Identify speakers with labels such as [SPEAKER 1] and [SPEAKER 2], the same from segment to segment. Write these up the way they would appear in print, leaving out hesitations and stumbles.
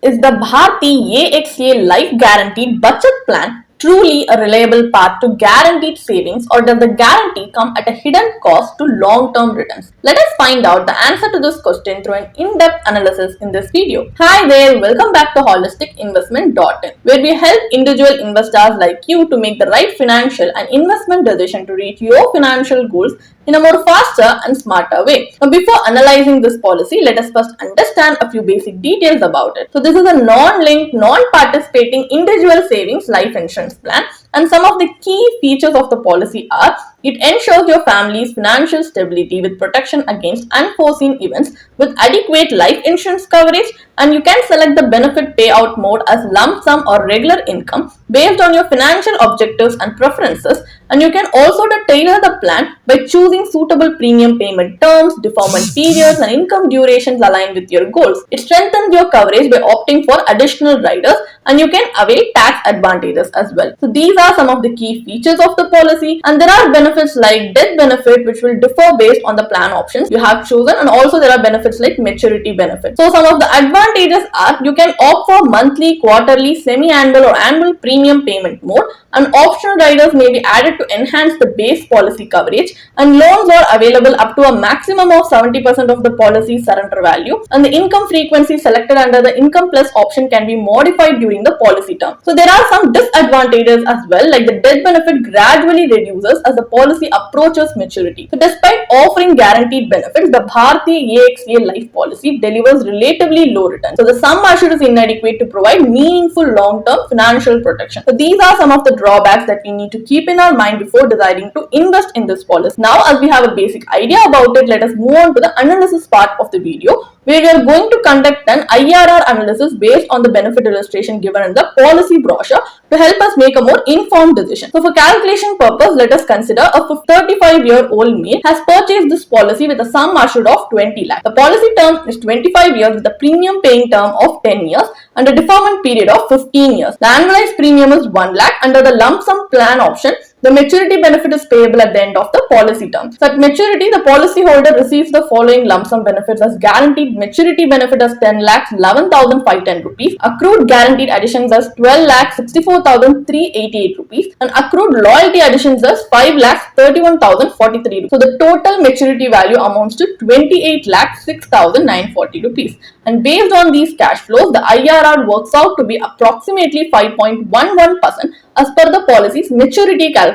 [SPEAKER 1] Is the Bharti AXA Life Guaranteed Bachat Plan truly a reliable path to guaranteed savings, or does the guarantee come at a hidden cost to long-term returns? Let us find out the answer to this question through an in-depth analysis in this video. Hi there, welcome back to holisticinvestment.in, where we help individual investors like you to make the right financial and investment decision to reach your financial goals in a more faster and smarter way. Now, before analyzing this policy, let us first understand a few basic details about it. So this is a non-linked, non-participating individual savings life insurance plan, and some of the key features of the policy are: it ensures your family's financial stability with protection against unforeseen events with adequate life insurance coverage, and you can select the benefit payout mode as lump sum or regular income based on your financial objectives and preferences, and you can also tailor the plan by choosing suitable premium payment terms, deferment periods, and income durations aligned with your goals. It strengthens your coverage by opting for additional riders, and you can avail tax advantages as well. So these are some of the key features of the policy, and there are benefits like death benefit, which will differ based on the plan options you have chosen, and also there are benefits like maturity benefit. So some of the advantages are: you can opt for monthly, quarterly, semi-annual or annual premium payment mode, and optional riders may be added to enhance the base policy coverage, and loans are available up to a maximum of 70% of the policy surrender value, and the income frequency selected under the income plus option can be modified during the policy term. So there are some disadvantages as well, like the death benefit gradually reduces as the policy approaches maturity. So despite offering guaranteed benefits, the Bharti AXA life policy delivers relatively low returns. So the sum assured is inadequate to provide meaningful long-term financial protection. So these are some of the drawbacks that we need to keep in our mind before deciding to invest in this policy. Now, as we have a basic idea about it, let us move on to the analysis part of the video, where we are going to conduct an IRR analysis based on the benefit illustration given in the policy brochure to help us make a more informed decision. So for calculation purpose, let us consider a 35-year-old male has purchased this policy with a sum assured of 20 lakh. The policy term is 25 years with a premium paying term of 10 years and a deferment period of 15 years. The annualized premium is 1 lakh. Under the lump sum plan option, the maturity benefit is payable at the end of the policy term. So at maturity, the policyholder receives the following lump sum benefits as guaranteed maturity benefit as 10 lakhs 11,510 rupees, accrued guaranteed additions as 12 lakhs 64,388 rupees, and accrued loyalty additions as 5 lakhs 31,043 rupees. So the total maturity value amounts to 28 lakhs 6,940 rupees. And based on these cash flows, the IRR works out to be approximately 5.11% as per the policy's maturity calculator.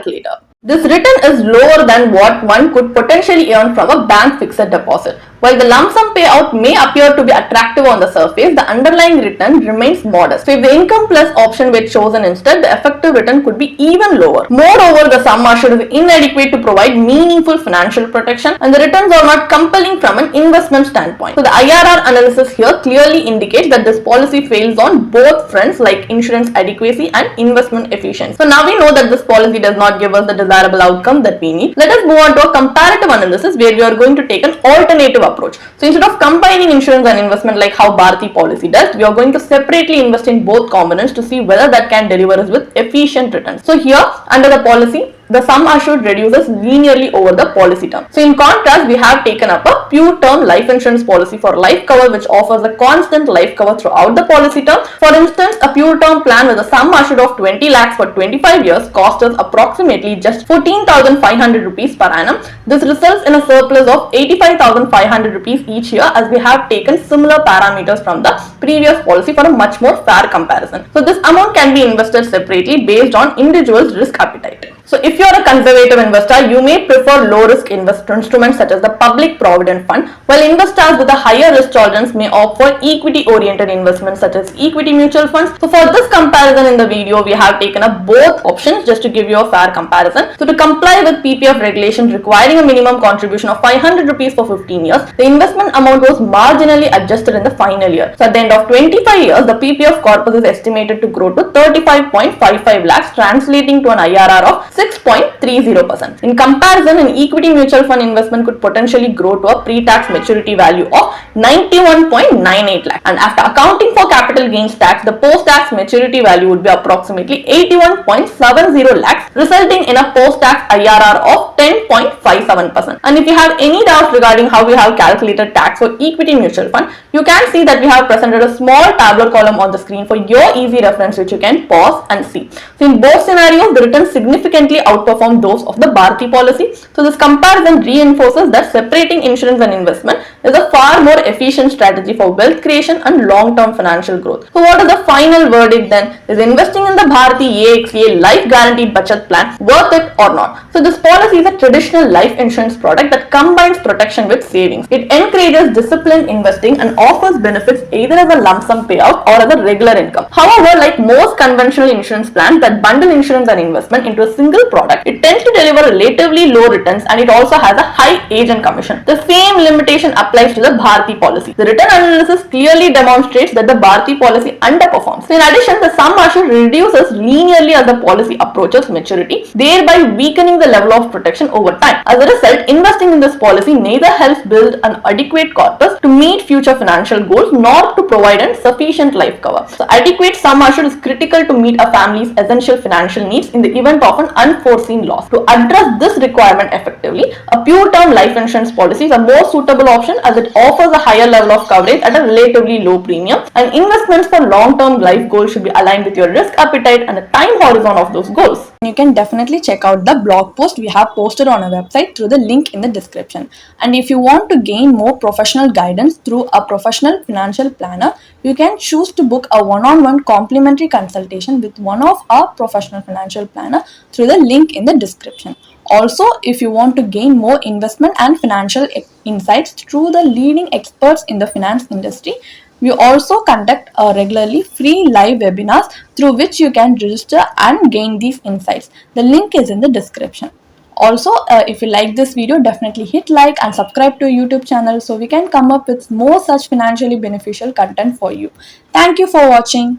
[SPEAKER 1] This return is lower than what one could potentially earn from a bank fixed deposit. While the lump sum payout may appear to be attractive on the surface, the underlying return remains modest. So if the income plus option were chosen instead, the effective return could be even lower. Moreover, the sum assured is inadequate to provide meaningful financial protection, and the returns are not compelling from an investment standpoint. So the IRR analysis here clearly indicates that this policy fails on both fronts, like insurance adequacy and investment efficiency. So now we know that this policy does not give us the desirable outcome that we need. Let us move on to a comparative analysis where we are going to take an alternative approach. So instead of combining insurance and investment like how Bharti policy does, we are going to separately invest in both components to see whether that can deliver us with efficient returns. So here, under the policy, the sum assured reduces linearly over the policy term. So in contrast, we have taken up a pure term life insurance policy for life cover, which offers a constant life cover throughout the policy term. For instance, a pure term plan with a sum assured of 20 lakhs for 25 years costs us approximately just 14,500 rupees per annum. This results in a surplus of 85,500 rupees each year, as we have taken similar parameters from the previous policy for a much more fair comparison. So this amount can be invested separately based on individual's risk appetite. So if you are a conservative investor, you may prefer low-risk investment instruments such as the Public Provident Fund, while investors with a higher risk tolerance may opt for equity-oriented investments such as equity mutual funds. So for this comparison in the video, we have taken up both options just to give you a fair comparison. So to comply with PPF regulations requiring a minimum contribution of 500 rupees for 15 years, the investment amount was marginally adjusted in the final year. So at the end of 25 years, the PPF corpus is estimated to grow to 35.55 lakhs, translating to an IRR of 6.30%. In comparison, an equity mutual fund investment could potentially grow to a pre-tax maturity value of 91.98 lakh. And after accounting for capital gains tax, the post-tax maturity value would be approximately 81.70 lakhs, resulting in a post-tax IRR of 10.57%. And if you have any doubts regarding how we have calculated tax for equity mutual fund, you can see that we have presented a small tabular column on the screen for your easy reference, which you can pause and see. So in both scenarios, the returns significantly outperform those of the Bharti policy. So this comparison reinforces that separating insurance and investment is a far more efficient strategy for wealth creation and long-term financial growth. So what is the final verdict then? Is investing in the Bharti AXA life guaranteed Bachat plan worth it or not? So this policy is a traditional life insurance product that combines protection with savings. It encourages disciplined investing and offers benefits either as a lump sum payout or as a regular income. However, like most conventional insurance plans that bundle insurance and investment into a single product, it tends to deliver relatively low returns, and it also has a high agent commission. The same limitation applies to the Bharti policy. The return analysis clearly demonstrates that the Bharti policy underperforms. In addition, the sum assured reduces linearly as the policy approaches maturity, thereby weakening the level of protection over time. As a result, investing in this policy neither helps build an adequate corpus to meet future financial goals nor to provide a sufficient life cover. So adequate sum assured is critical to meet a family's essential financial needs in the event of an unforeseen loss. To address this requirement effectively, a pure term life insurance policy is a more suitable option as it offers a higher level of coverage at a relatively low premium, and investments for long-term life goals should be aligned with your risk appetite and the time horizon of those goals.
[SPEAKER 2] You can definitely check out the blog post we have posted on our website through the link in the description. And if you want to gain more professional guidance through a professional financial planner, you can choose to book a one-on-one complimentary consultation with one of our professional financial planner through the link in the description. Also, if you want to gain more investment and financial insights through the leading experts in the finance industry, we also conduct regularly free live webinars through which you can register and gain these insights. The link is in the description. Also, if you like this video, definitely hit like and subscribe to our YouTube channel so we can come up with more such financially beneficial content for you. Thank you for watching.